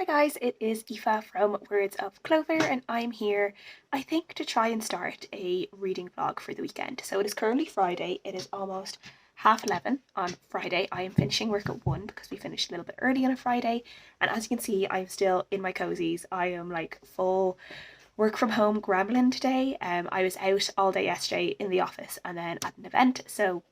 Hi guys, it is Aoife from Words of Clover and I'm here, I think, to try and start a reading vlog for the weekend. So it is currently Friday, it is almost 11:30 on Friday. I am finishing work at 1 because we finished a little bit early on a Friday, and as you can see I'm still in my cozies. I am like full work from home gremlin today. I was out all day yesterday in the office and then at an event, so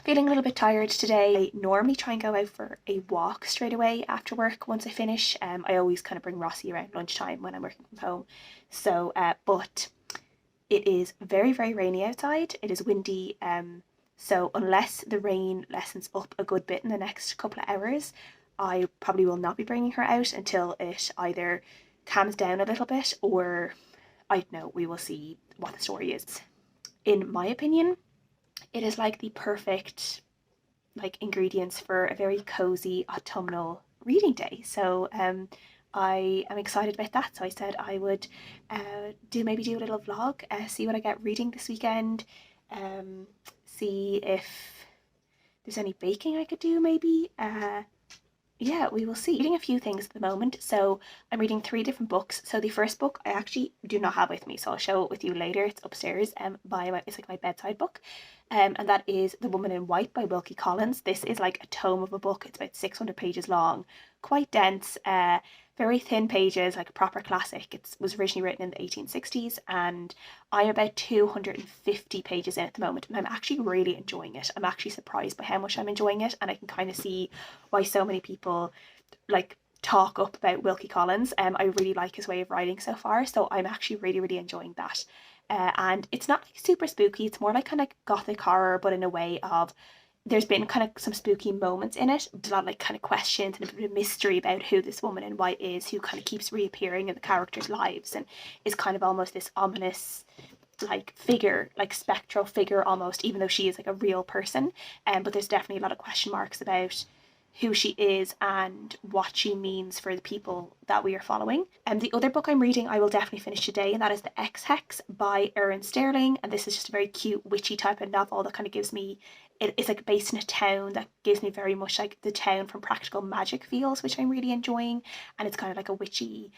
feeling a little bit tired today. I normally try and go out for a walk straight away after work once I finish. I always kind of bring Rossi around lunchtime when I'm working from home. So, but it is very, very rainy outside. It is windy. So unless the rain lessens up a good bit in the next couple of hours, I probably will not be bringing her out until it either calms down a little bit or, I don't know, we will see what the story is. In my opinion, it is like the perfect ingredients for a very cozy autumnal reading day. So I am excited about that. So I said I would do a little vlog, see what I get reading this weekend, see if there's any baking I could do maybe. Yeah, we will see. Reading a few things at the moment. So I'm reading 3 different books. So the first book I actually do not have with me, so I'll show it with you later. It's upstairs. It's like my bedside book. And that is The Woman in White by Wilkie Collins. This is like a tome of a book. It's about 600 pages long, quite dense, very thin pages, like a proper classic. It was originally written in the 1860s, and I'm about 250 pages in at the moment, and I'm actually really enjoying it. I'm actually surprised by how much I'm enjoying it, and I can kind of see why so many people talk up about Wilkie Collins. I really like his way of writing so far, so I'm actually really enjoying that. And it's not like super spooky, it's more like kind of gothic horror, but in a way of there's been kind of some spooky moments in it, a lot of kind of questions and a bit of mystery about who this woman in white is, who kind of keeps reappearing in the characters' lives and is kind of almost this ominous figure, spectral figure almost, even though she is like a real person. But there's definitely a lot of question marks about who she is and what she means for the people that we are following. And the other book I'm reading I will definitely finish today, and that is the Ex Hex by Erin Sterling. And this is just a very cute witchy type of novel that kind of gives me, it's like based in a town that gives me very much like the town from Practical Magic feels, which I'm really enjoying. And it's kind of like a witchy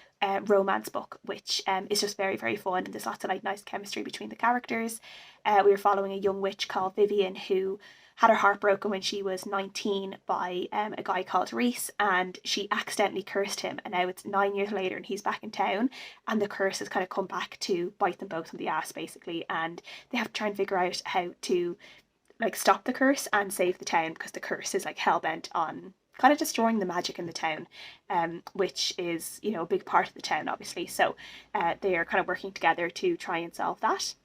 romance book, which is just very fun, and there's lots of nice chemistry between the characters. We were following a young witch called Vivian who had her heart broken when she was 19 by a guy called Reese, and she accidentally cursed him, and now it's 9 years later and he's back in town, and the curse has kind of come back to bite them both in the ass basically, and they have to try and figure out how to stop the curse and save the town, because the curse is hell-bent on kind of destroying the magic in the town, which is, a big part of the town obviously. So they are kind of working together to try and solve that.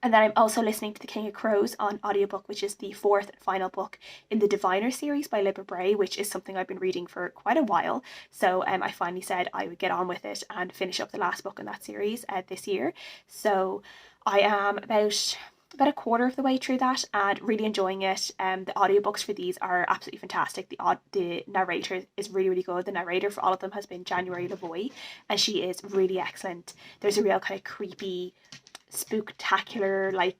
And then I'm also listening to The King of Crows on audiobook, which is the 4th and final book in the Diviner series by Libba Bray, which is something I've been reading for quite a while. So I finally said I would get on with it and finish up the last book in that series this year. So I am about a quarter of the way through that and really enjoying it. The audiobooks for these are absolutely fantastic. The narrator is really good. The narrator for all of them has been January Lavoie, and she is really excellent. There's a real kind of creepy, spooktacular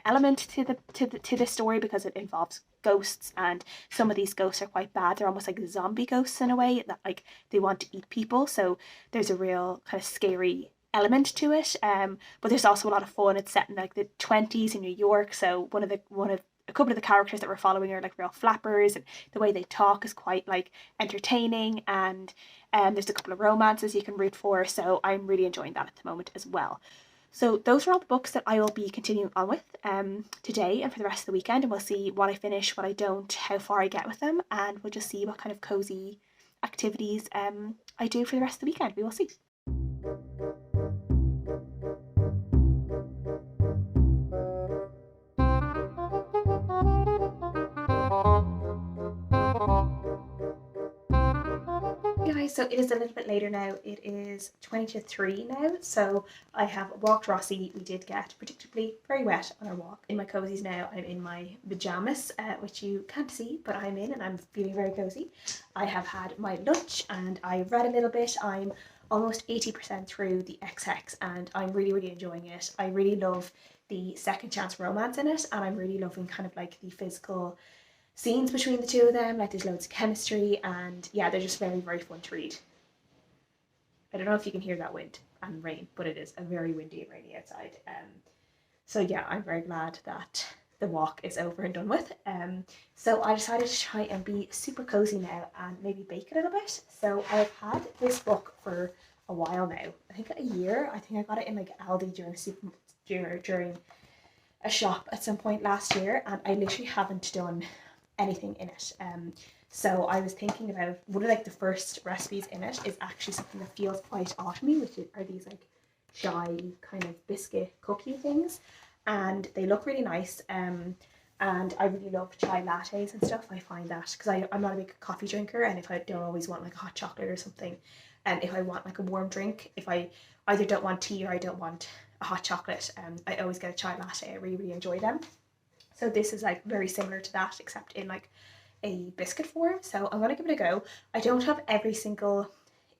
element to the story, because it involves ghosts, and some of these ghosts are quite bad. They're almost like zombie ghosts in a way, that they want to eat people, so there's a real kind of scary element to it, but there's also a lot of fun. It's set in the 20s in New York, so a couple of the characters that we're following are real flappers, and the way they talk is quite entertaining, and there's a couple of romances you can root for, so I'm really enjoying that at the moment as well. So those are all the books that I will be continuing on with today and for the rest of the weekend, and we'll see what I finish, what I don't, how far I get with them, and we'll just see what kind of cozy activities I do for the rest of the weekend. We will see. Guys, so it is a little bit later now. It is 20 to 3 now, so I have walked Rossi. We did get predictably very wet on our walk. In my cozies now, I'm in my pajamas, which you can't see, but I'm in and I'm feeling very cozy. I have had my lunch and I read a little bit. I'm almost 80% through the Ex Hex and I'm really enjoying it. I really love the second chance romance in it, and I'm really loving kind of the physical scenes between the two of them. There's loads of chemistry, and yeah, they're just very fun to read. I don't know if you can hear that wind and rain, but it is a very windy and rainy outside. So yeah, I'm very glad that the walk is over and done with. So I decided to try and be super cozy now and maybe bake a little bit. So I've had this book for a while now. I think a year. I think I got it in like Aldi during a shop at some point last year, and I literally haven't done anything in it. So I was thinking about one of like the first recipes in it is actually something that feels quite autumny, which are these like chai kind of biscuit cookie things, and they look really nice. And I really love chai lattes and stuff. I find that because I'm not a big coffee drinker, and if I don't always want like a hot chocolate or something, and if I want like a warm drink, if I either don't want tea or I don't want a hot chocolate, I always get a chai latte. I really, really enjoy them. So this is like very similar to that, except in like a biscuit form. So I'm gonna give it a go. I don't have every single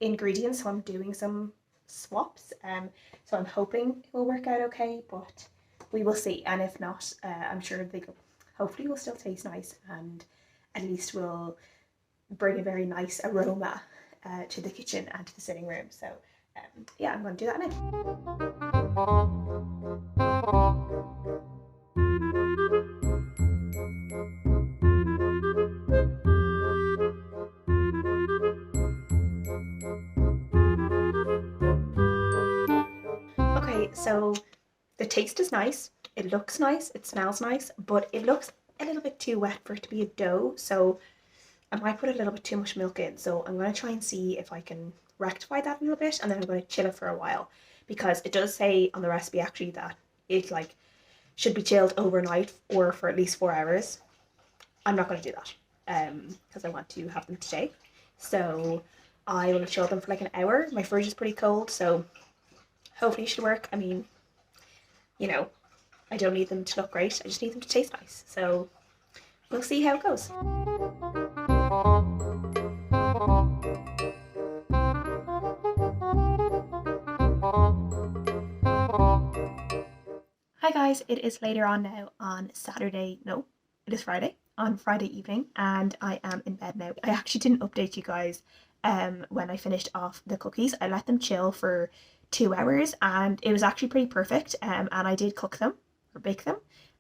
ingredient, so I'm doing some swaps. So I'm hoping it will work out okay, but we will see. And if not, I'm sure they hopefully will still taste nice, and at least will bring a very nice aroma to the kitchen and to the sitting room. So yeah, I'm going to do that now. Okay, so the taste is nice, it looks nice, it smells nice, but it looks a little bit too wet for it to be a dough, so I might put a little bit too much milk in. So I'm going to try and see if I can rectify that a little bit, and then I'm going to chill it for a while, because it does say on the recipe actually that it like should be chilled overnight or for at least 4 hours. I'm not going to do that because I want to have them today. So I will chill them for like an hour. My fridge is pretty cold, so hopefully it should work. I mean, you know, I don't need them to look great, I just need them to taste nice. So we'll see how it goes. Hi guys, it is later on now on Saturday, no, it is Friday, on Friday evening, and I am in bed now. I actually didn't update you guys when I finished off the cookies. I let them chill for 2 hours and it was actually pretty perfect, and I did cook them or bake them,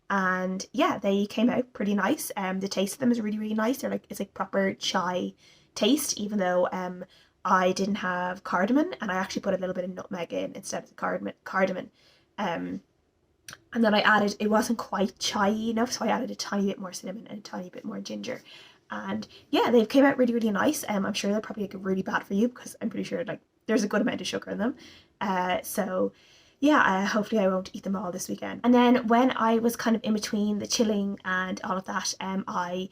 and yeah, they came out pretty nice. The taste of them is really, really nice. They're like, it's like proper chai taste, even though I didn't have cardamom, and I actually put a little bit of nutmeg in instead of the cardamom. And then I added, it wasn't quite chai enough, so I added a tiny bit more cinnamon and a tiny bit more ginger. And yeah, they came out really, really nice. I'm sure they're probably like really bad for you, because I'm pretty sure like there's a good amount of sugar in them. So yeah, hopefully I won't eat them all this weekend. And then when I was kind of in between the chilling and all of that, I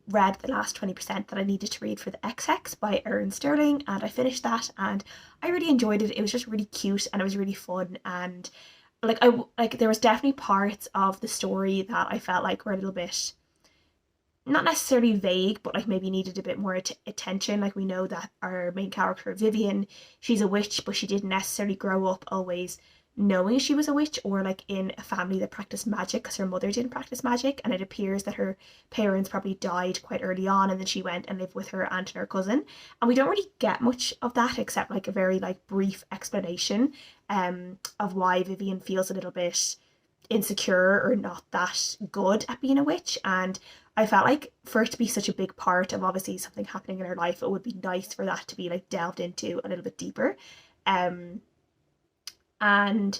read the last 20% that I needed to read for the Ex Hex by Erin Sterling, and I finished that and I really enjoyed it. It was just really cute and it was really fun, and like there was definitely parts of the story that I felt like were a little bit not necessarily vague, but like maybe needed a bit more attention. Like, we know that our main character Vivian, she's a witch, but she didn't necessarily grow up always knowing she was a witch, or like in a family that practiced magic, because her mother didn't practice magic, and it appears that her parents probably died quite early on, and then she went and lived with her aunt and her cousin, and we don't really get much of that except like a very like brief explanation of why Vivian feels a little bit insecure or not that good at being a witch. And I felt like for it to be such a big part of obviously something happening in her life, it would be nice for that to be like delved into a little bit deeper. And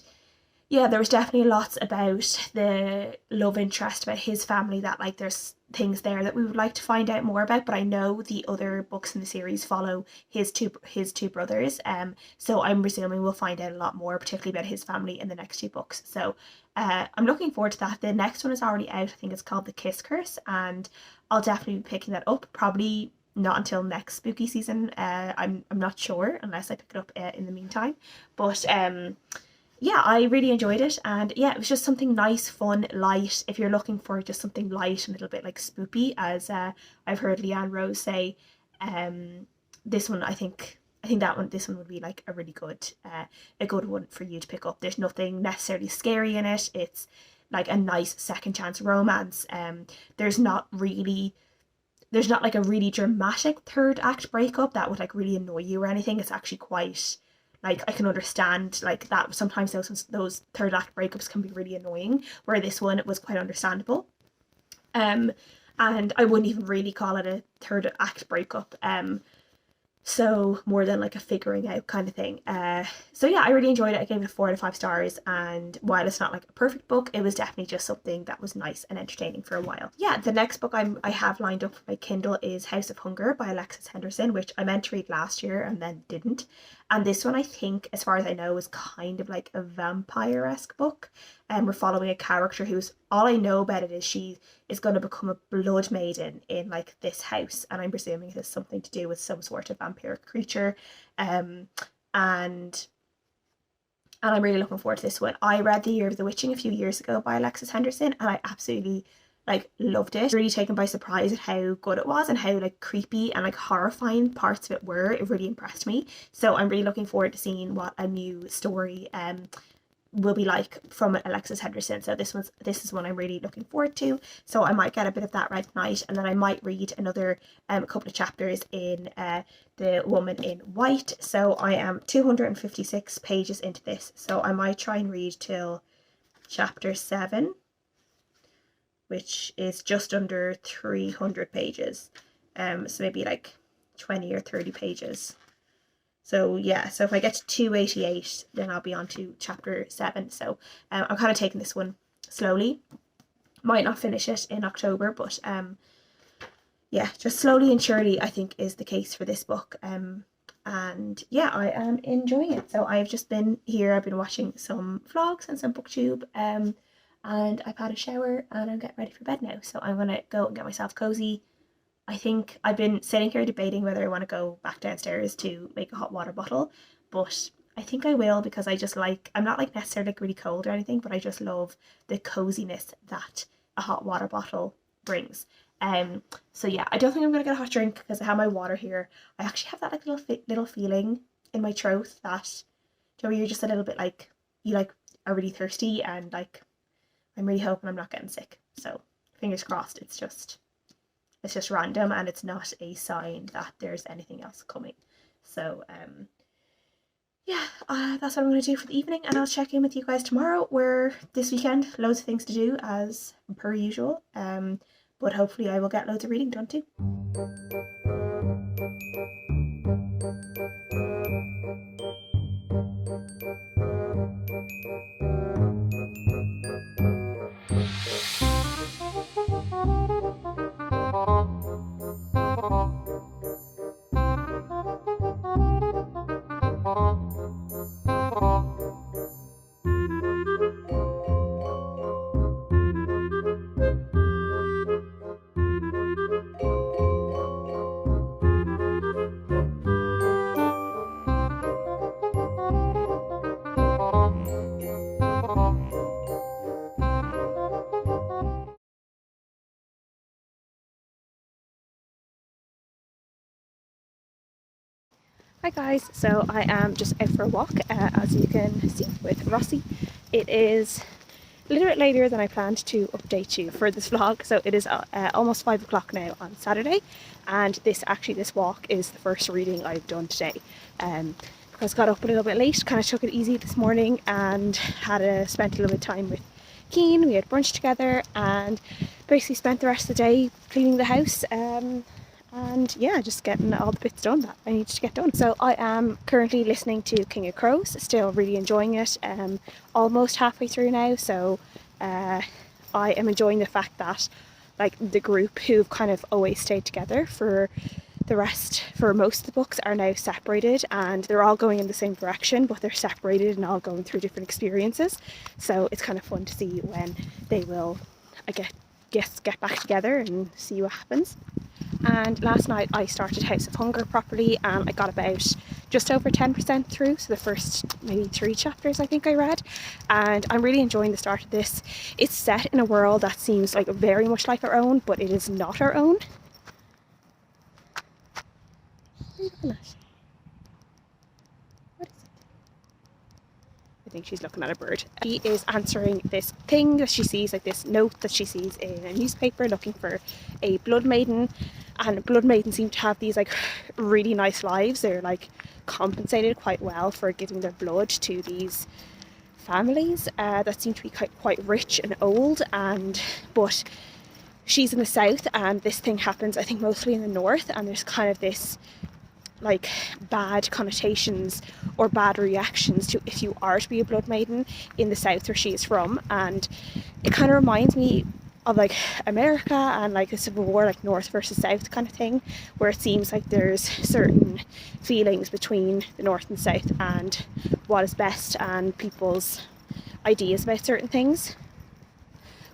yeah, there was definitely lots about the love interest, about his family, that like there's things there that we would like to find out more about. But I know the other books in the series follow his two brothers, so I'm presuming we'll find out a lot more, particularly about his family, in the next two books. So I'm looking forward to that. The next one is already out. I think it's called The Kiss Curse, and I'll definitely be picking that up. Probably not until next spooky season. I'm not sure unless I pick it up in the meantime. But yeah, I really enjoyed it, and yeah, it was just something nice, fun, light. If you're looking for just something light and a little bit like spoopy, as I've heard Leanne Rose say, this one, I think this one would be like a really good a good one for you to pick up. There's nothing necessarily scary in it. It's like a nice second chance romance. There's not like a really dramatic third act breakup that would like really annoy you or anything. It's actually quite like I can understand like that sometimes those third act breakups can be really annoying, where this one was quite understandable. And I wouldn't even really call it a third act breakup. So more than like a figuring out kind of thing. So yeah, I really enjoyed it. I gave it 4 out of 5 stars, and while it's not like a perfect book, it was definitely just something that was nice and entertaining for a while. Yeah, the next book I have lined up for my Kindle is House of Hunger by Alexis Henderson, which I meant to read last year and then didn't. And this one, I think, as far as I know, is kind of like a vampire-esque book. And we're following a character who's, all I know about it is she is going to become a blood maiden in like this house, and I'm presuming it has something to do with some sort of vampiric creature. And I'm really looking forward to this one. I read The Year of the Witching a few years ago by Alexis Henderson, and I absolutely like loved it. Really taken by surprise at how good it was and how like creepy and like horrifying parts of it were. It really impressed me. So I'm really looking forward to seeing what a new story will be like from Alexis Henderson. So this is one I'm really looking forward to. So I might get a bit of that read tonight, and then I might read another couple of chapters in The Woman in White. So I am 256 pages into this, so I might try and read till chapter 7, which is just under 300 pages. So maybe like 20 or 30 pages. So yeah, so if I get to 288, then I'll be on to chapter 7. So I'm kind of taking this one slowly. Might not finish it in October, but yeah, just slowly and surely, I think, is the case for this book. And yeah, I am enjoying it. So I've just been here, I've been watching some vlogs and some booktube, and I've had a shower and I'm getting ready for bed now. So I'm gonna go and get myself cozy. I think I've been sitting here debating whether I want to go back downstairs to make a hot water bottle, but I think I will, because I just like, I'm not like necessarily like really cold or anything, but I just love the coziness that a hot water bottle brings. So yeah, I don't think I'm gonna get a hot drink because I have my water here. I actually have that like little feeling in my throat that, you know, you're just a little bit like, you like are really thirsty, and like I'm really hoping I'm not getting sick. So fingers crossed. It's just random and it's not a sign that there's anything else coming. So yeah, that's what I'm going to do for the evening, and I'll check in with you guys tomorrow, where this weekend loads of things to do as per usual, but hopefully I will get loads of reading done too. Hi guys, so I am just out for a walk, as you can see, with Rossi. It is a little bit later than I planned to update you for this vlog, so it is almost 5 o'clock now on Saturday, and this walk is the first reading I've done today. Because I got up a little bit late, kind of took it easy this morning, and spent a little bit of time with Keen. We had brunch together and basically spent the rest of the day cleaning the house. And yeah, just getting all the bits done that I need to get done. So I am currently listening to King of Crows, still really enjoying it, almost halfway through now. So I am enjoying the fact that like the group who've kind of always stayed together for most of the books are now separated, and they're all going in the same direction, but they're separated and all going through different experiences. So it's kind of fun to see when they will, I guess, get back together and see what happens. And last night I started House of Hunger properly, and I got about just over 10% through, so the first maybe 3 chapters I think I read, and I'm really enjoying the start of this. It's set in a world that seems like very much like our own, but it is not our own. What are you looking at? What is it? I think she's looking at a bird. She is answering this thing that she sees, like this note that she sees in a newspaper, looking for a blood maiden. And blood maidens seem to have these like really nice lives. They're like compensated quite well for giving their blood to these families that seem to be quite rich and old, but she's in the south and this thing happens I think mostly in the north, and there's kind of this like bad connotations or bad reactions to if you are to be a blood maiden in the south where she is from. And it kind of reminds me of like America and like a civil war, like north versus south kind of thing, where it seems like there's certain feelings between the north and south and what is best and people's ideas about certain things.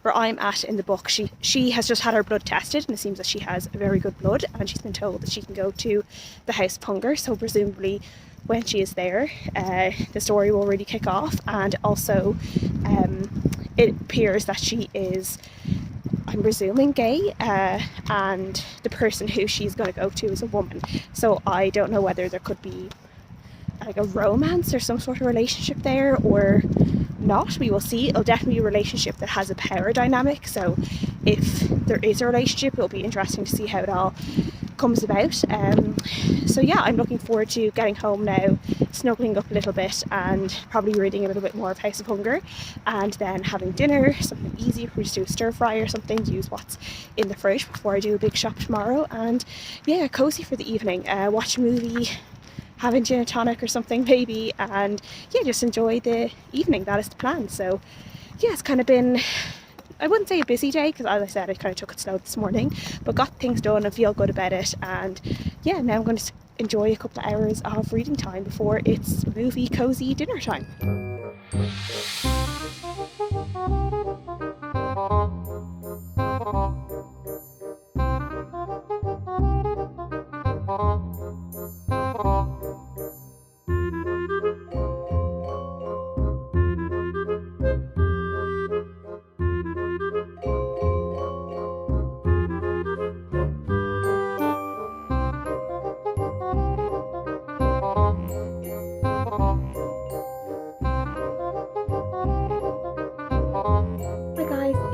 Where I'm at in the book, she has just had her blood tested and it seems that she has very good blood, and she's been told that she can go to the House of Hunger, so presumably when she is there the story will really kick off. And also it appears that she is, I'm presuming, gay, and the person who she's going to go to is a woman, so I don't know whether there could be like a romance or some sort of relationship there or not. We will see. It'll definitely be a relationship that has a power dynamic, so if there is a relationship it'll be interesting to see how it all comes about. So yeah, I'm looking forward to getting home now, snuggling up a little bit and probably reading a little bit more of House of Hunger, and then having dinner, something easy. We just do a stir fry or something, use what's in the fridge before I do a big shop tomorrow, and yeah, cozy for the evening, watch a movie, having gin and tonic or something maybe, and yeah, just enjoy the evening. That is the plan. So yeah, it's kind of been, I wouldn't say a busy day because as I said I kind of took it slow this morning, but got things done and feel good about it. And yeah, now I'm going to enjoy a couple of hours of reading time before it's movie cozy dinner time.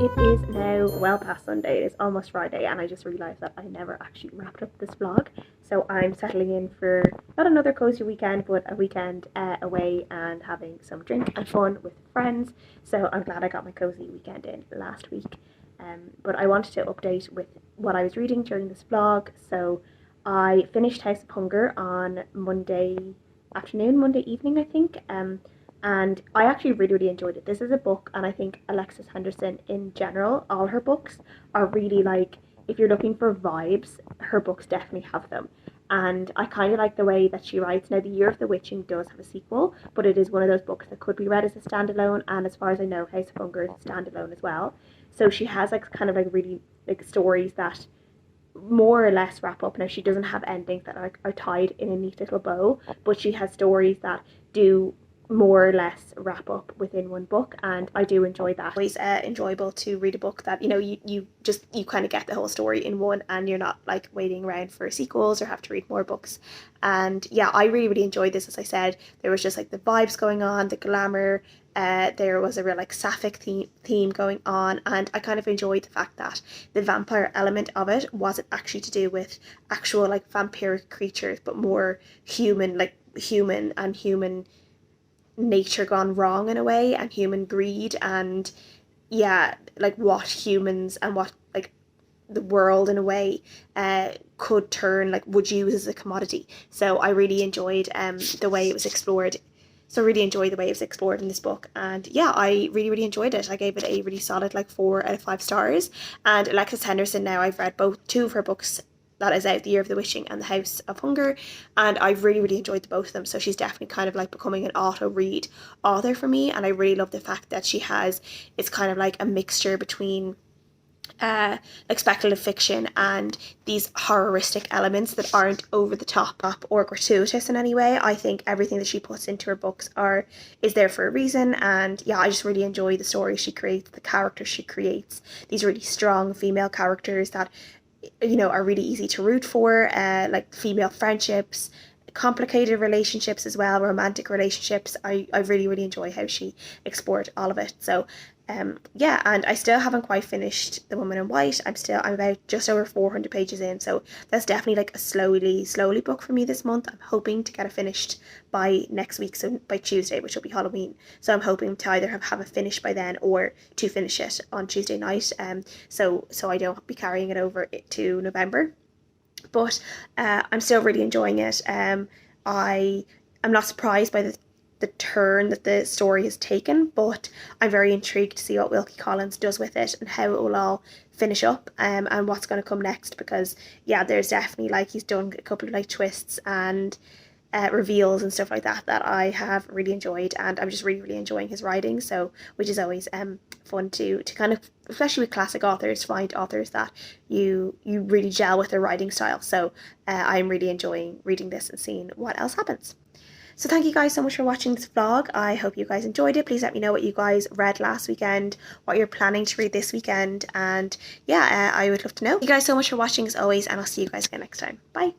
It is now well past Sunday, it is almost Friday, and I just realised that I never actually wrapped up this vlog. So I'm settling in for not another cozy weekend, but a weekend away and having some drink and fun with friends. So I'm glad I got my cozy weekend in last week. But I wanted to update with what I was reading during this vlog. So I finished House of Hunger on Monday afternoon, Monday evening I think. And I actually really enjoyed it. This is a book, and I think Alexis Henderson in general, all her books are really like, if you're looking for vibes, her books definitely have them. And I kind of like the way that she writes. Now, The Year of the Witching does have a sequel, but it is one of those books that could be read as a standalone, and as far as I know, House of Hunger is a standalone as well. So she has like kind of like really like stories that more or less wrap up. Now, she doesn't have endings that are tied in a neat little bow, but she has stories that do more or less wrap up within one book, and I do enjoy that. Always enjoyable to read a book that, you know, you kind of get the whole story in one, and you're not like waiting around for sequels or have to read more books. And yeah, I really enjoyed this. As I said, there was just like the vibes going on, the glamour, there was a real like sapphic theme going on, and I kind of enjoyed the fact that the vampire element of it wasn't actually to do with actual like vampiric creatures, but more human, like human nature gone wrong in a way, and human greed, and yeah, like what humans and what like the world in a way could turn, like would use as a commodity. So I really enjoyed the way it was explored. So I really enjoyed the way it was explored in this book, and yeah, I really enjoyed it. I gave it a really solid like 4 out of 5 stars. And Alexis Henderson, now I've read two of her books that is out, The Year of the Witching and The House of Hunger, and I've really enjoyed the both of them. So she's definitely kind of like becoming an auto read author for me, and I really love the fact that she has, it's kind of like a mixture between like speculative fiction and these horroristic elements that aren't over the top or gratuitous in any way. I think everything that she puts into her books is there for a reason, and yeah, I just really enjoy the stories she creates, the characters she creates, these really strong female characters that, you know, are really easy to root for, like female friendships, complicated relationships as well, romantic relationships. I really enjoy how she explored all of it. So yeah, and I still haven't quite finished The Woman in White. I'm about just over 400 pages in, so that's definitely like a slowly book for me this month. I'm hoping to get it finished by next week, so by Tuesday, which will be Halloween. So I'm hoping to either have it finished by then or to finish it on Tuesday night. So I don't be carrying it over to November. But I'm still really enjoying it. I'm not surprised by the turn that the story has taken, but I'm very intrigued to see what Wilkie Collins does with it and how it will all finish up, and what's going to come next, because yeah, there's definitely, like, he's done a couple of like twists and reveals and stuff like that that I have really enjoyed, and I'm just really enjoying his writing. So, which is always fun to kind of, especially with classic authors, find authors that you really gel with their writing style. So I'm really enjoying reading this and seeing what else happens. So thank you guys so much for watching this vlog. I hope you guys enjoyed it. Please let me know what you guys read last weekend, what you're planning to read this weekend, and yeah, I would love to know. Thank you guys so much for watching as always, and I'll see you guys again next time. Bye.